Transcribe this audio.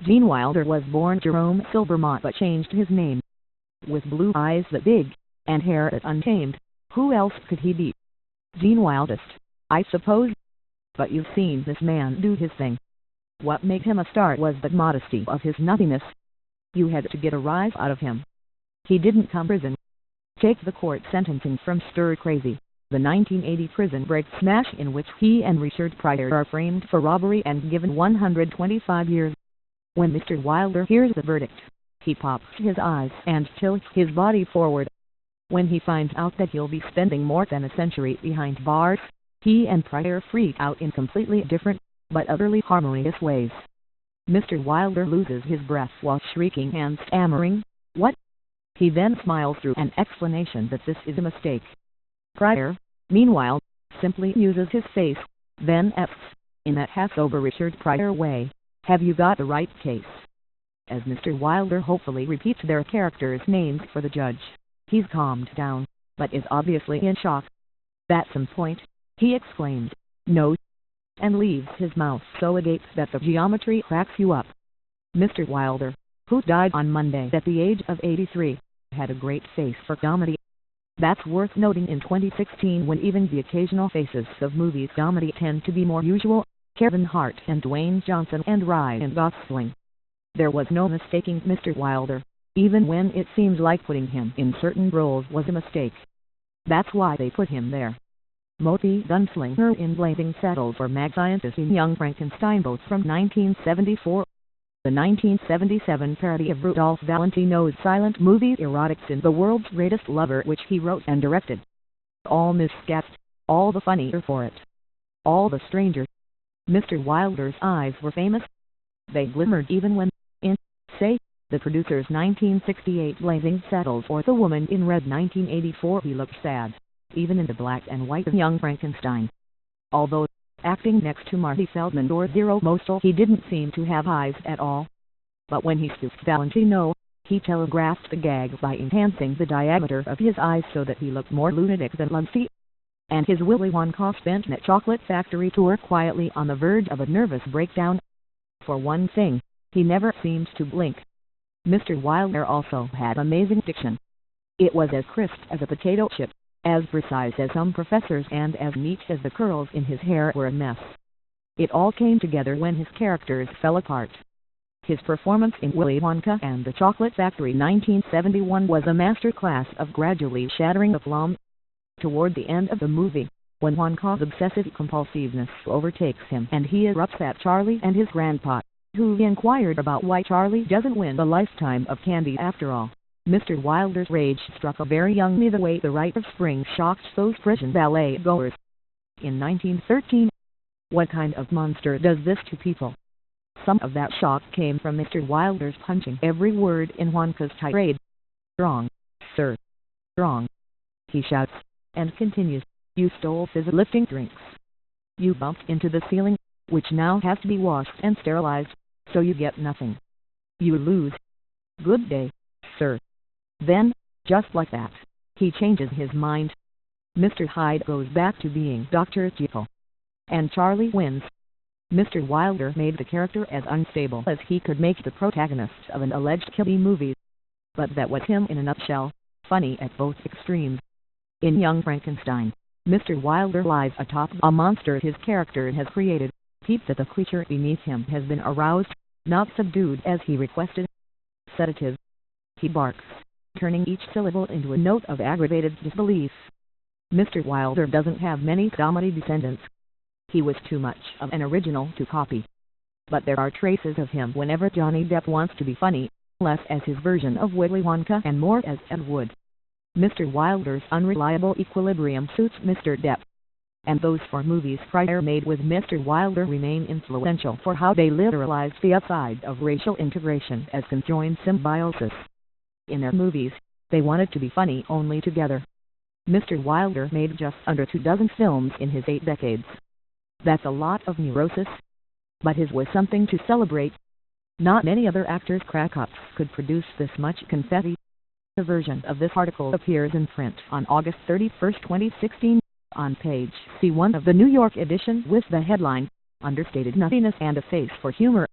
Gene Wilder was born Jerome Silvermont but changed his name. With blue eyes that big, and hair that untamed, who else could he be? Gene Wildest, I suppose. But you've seen this man do his thing. What made him a star was the modesty of his nuttiness. You had to get a rise out of him. He didn't come prison. Take the court sentencing from Stir Crazy, the 1980 prison break smash in which he and Richard Pryor are framed for robbery and given 125 years. When Mr. Wilder hears the verdict, he pops his eyes and tilts his body forward. When he finds out that he'll be spending more than a century behind bars, he and Pryor freak out in completely different, but utterly harmonious ways. Mr. Wilder loses his breath while shrieking and stammering, "What?" He then smiles through an explanation that this is a mistake. Pryor, meanwhile, simply uses his face, then asks, in that half-sober Richard Pryor way, "Have you got the right case?" As Mr. Wilder hopefully repeats their characters' names for the judge, he's calmed down, but is obviously in shock. At some point, he exclaims, "No," and leaves his mouth so agape that the geometry cracks you up. Mr. Wilder, who died on Monday at the age of 83, had a great face for comedy. That's worth noting in 2016 when even the occasional faces of movies comedy tend to be more usual: Kevin Hart and Dwayne Johnson and Ryan Gosling. There was no mistaking Mr. Wilder, even when it seemed like putting him in certain roles was a mistake. That's why they put him there. Moti Gunslinger in Blazing Saddles or Mad Scientist in Young Frankenstein, both from 1974. The 1977 parody of Rudolph Valentino's silent movie Erotics in The World's Greatest Lover, which he wrote and directed. All miscast, all the funnier for it. All the stranger. Mr. Wilder's eyes were famous. They glimmered even when, in, say, the producer's 1968 Blazing Saddles or The Woman in Red 1984, he looked sad, even in the black and white of Young Frankenstein. Although acting next to Marty Feldman or Zero Mostel, he didn't seem to have eyes at all. But when he spoofed Valentino, he telegraphed the gag by enhancing the diameter of his eyes so that he looked more lunatic than Lucy. And his Willy Wonka spent that chocolate factory tour quietly on the verge of a nervous breakdown. For one thing, he never seemed to blink. Mr. Wilder also had amazing diction. It was as crisp as a potato chip, as precise as some professors, and as neat as the curls in his hair were a mess. It all came together when his characters fell apart. His performance in Willy Wonka and the Chocolate Factory 1971 was a masterclass of gradually shattering the plum. Toward the end of the movie, when Wonka's obsessive-compulsiveness overtakes him and he erupts at Charlie and his grandpa, who inquired about why Charlie doesn't win a lifetime of candy after all, Mr. Wilder's rage struck a very young me the way the rite of spring shocked those prison ballet goers. In 1913, what kind of monster does this to people? Some of that shock came from Mr. Wilder's punching every word in Wonka's tirade. "Wrong, sir. Wrong," he shouts, and continues, "You stole fizz-lifting drinks. You bumped into the ceiling, which now has to be washed and sterilized, so you get nothing. You lose. Good day, sir." Then, just like that, he changes his mind. Mr. Hyde goes back to being Dr. Jekyll. And Charlie wins. Mr. Wilder made the character as unstable as he could make the protagonist of an alleged killing movie. But that was him in a nutshell, funny at both extremes. In Young Frankenstein, Mr. Wilder lies atop a monster his character has created, peeps that the creature beneath him has been aroused, not subdued as he requested. Sedative. He barks, turning each syllable into a note of aggravated disbelief. Mr. Wilder doesn't have many comedy descendants. He was too much of an original to copy. But there are traces of him whenever Johnny Depp wants to be funny, less as his version of Willy Wonka and more as Ed Wood. Mr. Wilder's unreliable equilibrium suits Mr. Depp. And those four movies Pryor made with Mr. Wilder remain influential for how they literalized the upside of racial integration as conjoined symbiosis. In their movies, they wanted to be funny only together. Mr. Wilder made just under 24 films in his 8 decades. That's a lot of neurosis. But his was something to celebrate. Not many other actors' crack-ups could produce this much confetti. A version of this article appears in print on August 31, 2016, on page C1 of the New York edition with the headline, "Understated Nuttiness and a Face for Humor."